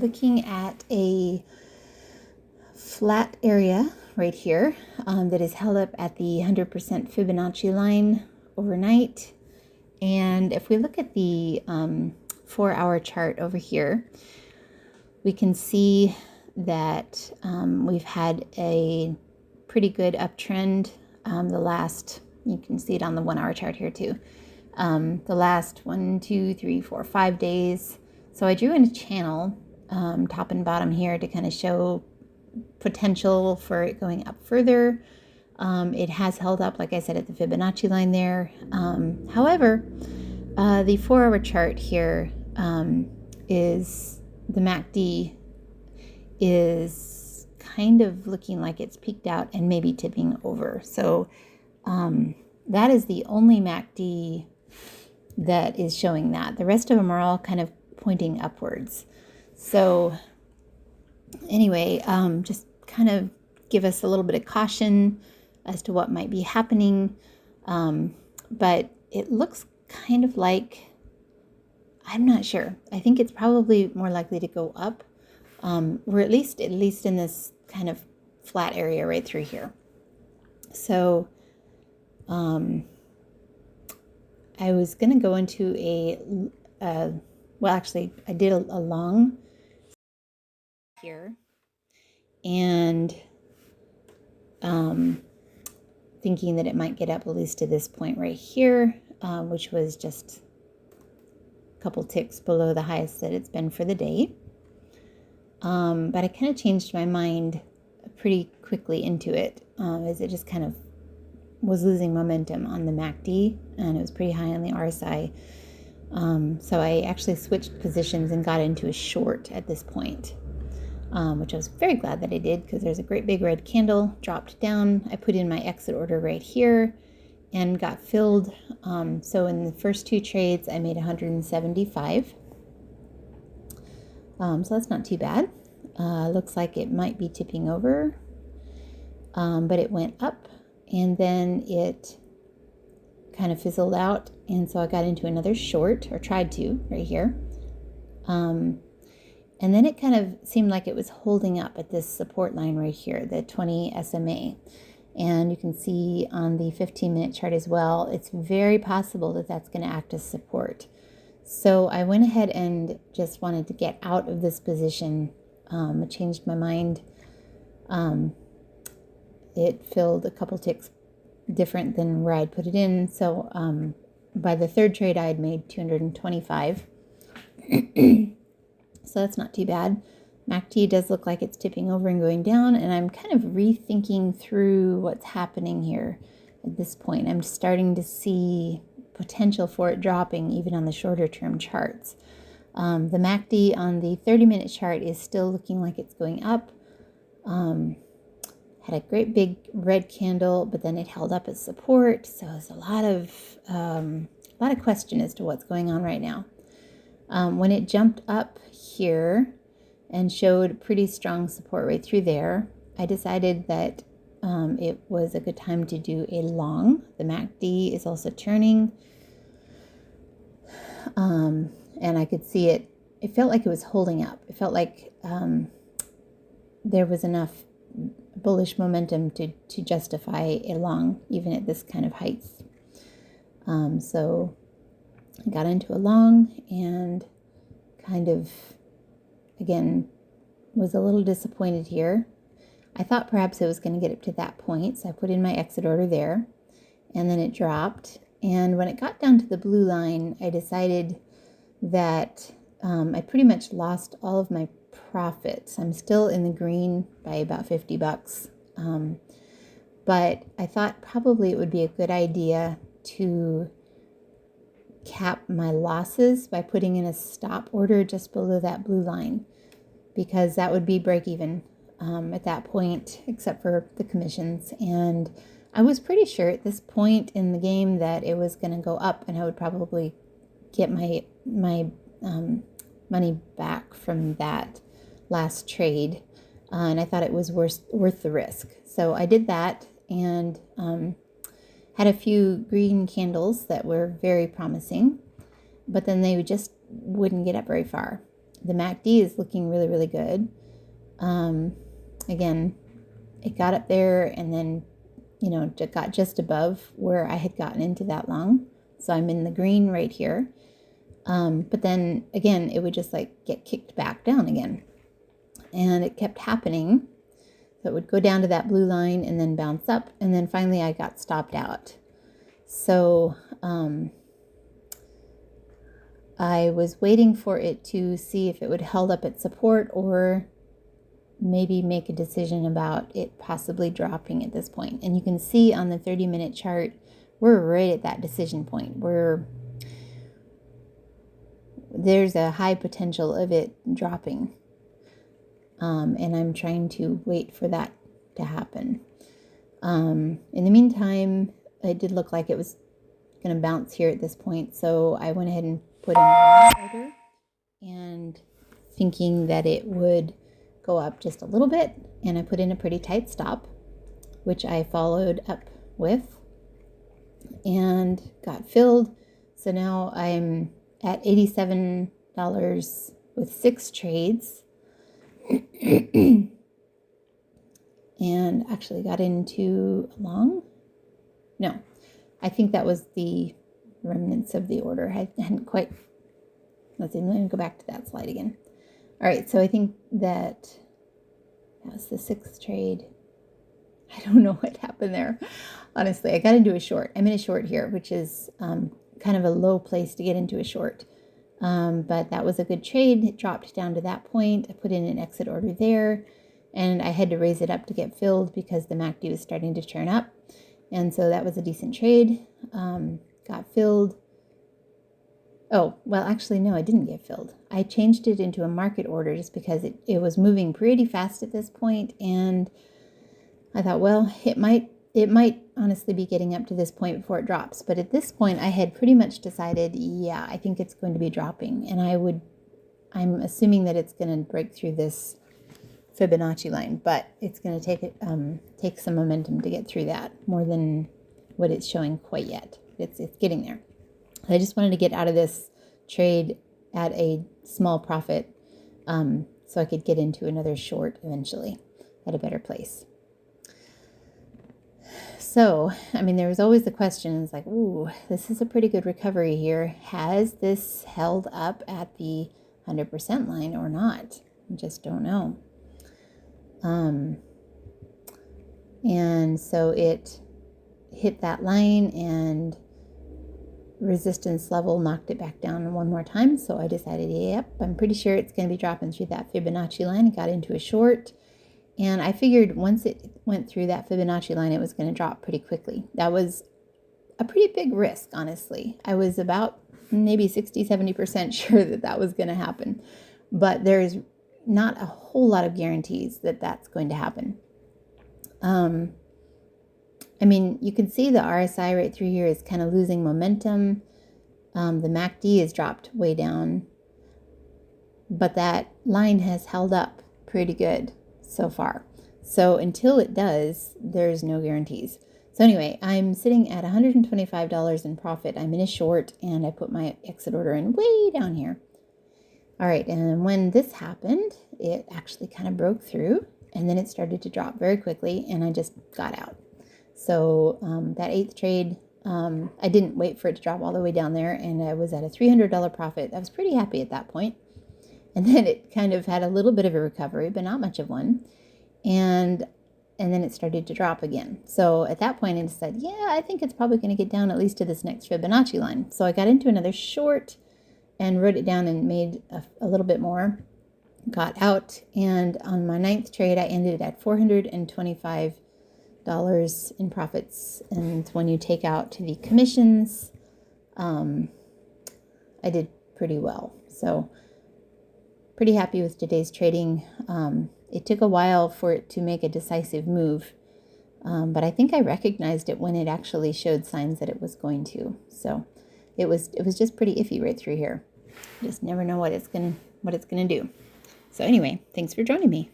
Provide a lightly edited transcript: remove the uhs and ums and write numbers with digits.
looking at a flat area right here that is held up at the 100% Fibonacci line overnight. And if we look at the 4-hour chart over here, we can see that we've had a pretty good uptrend you can see it on the 1-hour chart here too. The last 1, 2, 3, 4, 5 days. So I drew in a channel top and bottom here to kind of show potential for it going up further. It has held up, like I said, at the Fibonacci line there. However, the 4-hour chart here is the MACD is kind of looking like it's peaked out and maybe tipping over. So that is the only MACD that is showing that. The rest of them are all kind of pointing upwards. So anyway, just kind of give us a little bit of caution as to what might be happening. But it looks kind of like, I'm not sure. I think it's probably more likely to go up. Or at least in this kind of flat area right through here. So I was going to go into I did a long here, and thinking that it might get up at least to this point right here, which was just a couple ticks below the highest that it's been for the day. But I kind of changed my mind pretty quickly into it, as it just kind of was losing momentum on the MACD, and it was pretty high on the RSI. So I actually switched positions and got into a short at this point, which I was very glad that I did, because there's a great big red candle, dropped down. I put in my exit order right here and got filled. So in the first 2 trades, I made 175. So that's not too bad. Looks like it might be tipping over, but it went up and then it kind of fizzled out. And so I got into another short, or tried to, right here. And then it kind of seemed like it was holding up at this support line right here, the 20 SMA. And you can see on the 15-minute chart as well, it's very possible that that's going to act as support. So I went ahead and just wanted to get out of this position. I changed my mind. It filled a couple ticks different than where I'd put it in. So by the 3rd trade, I had made 225. So that's not too bad. MACD does look like it's tipping over and going down, and I'm kind of rethinking through what's happening here at this point. I'm starting to see potential for it dropping even on the shorter term charts. The MACD on the 30-minute chart is still looking like it's going up. Had a great big red candle, but then it held up as support. So there's a lot of question as to what's going on right now. When it jumped up here and showed pretty strong support right through there, I decided that it was a good time to do a long. The MACD is also turning. And I could see it. It felt like it was holding up. It felt like there was enough bullish momentum to justify a long, even at this kind of height. So I got into a long and kind of, again, was a little disappointed here. I thought perhaps it was going to get up to that point, so I put in my exit order there, and then it dropped. And when it got down to the blue line, I decided that I pretty much lost all of my profits. I'm still in the green by about $50. But I thought probably it would be a good idea to cap my losses by putting in a stop order just below that blue line, because that would be break even at that point, except for the commissions. And I was pretty sure at this point in the game that it was going to go up, and I would probably get my money back from that last trade, and I thought it was worth the risk. So I did that, and had a few green candles that were very promising, but then they just wouldn't get up very far. the MACD is looking really, really good. Again, it got up there and then, it got just above where I had gotten into that long. So I'm in the green right here. But then again, it would just like get kicked back down again. And it kept happening. So it would go down to that blue line and then bounce up. And then finally I got stopped out. So I was waiting for it to see if it would held up its support or maybe make a decision about it possibly dropping at this point. And you can see on the 30-minute chart, we're right at that decision point where there's a high potential of it dropping. And I'm trying to wait for that to happen. In the meantime, it did look like it was going to bounce here at this point. So I went ahead and put in a long order and thinking that it would go up just a little bit. And I put in a pretty tight stop, which I followed up with and got filled. So now I'm at $87 with 6 trades. And actually got into a long. No, I think that was the remnants of the order. I hadn't quite. Let's see, let me go back to that slide again. All right, so I think that was the 6th trade. I don't know what happened there. Honestly, I got into a short. I'm in a short here, which is kind of a low place to get into a short. But that was a good trade. It dropped down to that point. I put in an exit order there, and I had to raise it up to get filled because the MACD was starting to turn up. And so that was a decent trade. Got filled. Oh, well, actually, no, I didn't get filled. I changed it into a market order just because it was moving pretty fast at this point. And I thought, well, it might honestly be getting up to this point before it drops. But at this point, I had pretty much decided, yeah, I think it's going to be dropping. And I'm assuming that it's going to break through this Fibonacci line, but it's going to take some momentum to get through that, more than what it's showing quite yet. It's getting there. I just wanted to get out of this trade at a small profit so I could get into another short eventually at a better place. So, I mean, there was always the question, it's like, ooh, this is a pretty good recovery here. Has this held up at the 100% line or not? I just don't know. And so it hit that line and resistance level knocked it back down one more time. So I decided, yep, I'm pretty sure it's going to be dropping through that Fibonacci line. I got into a short. And I figured once it went through that Fibonacci line, it was going to drop pretty quickly. That was a pretty big risk, honestly. I was about maybe 60-70% sure that was going to happen. But there's not a whole lot of guarantees that that's going to happen. I mean, you can see the RSI right through here is kind of losing momentum. The MACD has dropped way down. But that line has held up pretty good so far. So until it does, there's no guarantees. So anyway, I'm sitting at $125 in profit. I'm in a short, and I put my exit order in way down here. All right, and when this happened, it actually kind of broke through, and then it started to drop very quickly, and I just got out. So that 8th trade, I didn't wait for it to drop all the way down there, and I was at a $300 profit. I was pretty happy at that point. And then it kind of had a little bit of a recovery, but not much of one. And then it started to drop again. So at that point, I said, yeah, I think it's probably going to get down at least to this next Fibonacci line. So I got into another short and wrote it down and made a little bit more. Got out. And on my 9th trade, I ended at $425 in profits. And when you take out the commissions, I did pretty well. So pretty happy with today's trading. It took a while for it to make a decisive move, but I think I recognized it when it actually showed signs that it was going to. So it was just pretty iffy right through here. Just never know what it's gonna do. So anyway, thanks for joining me.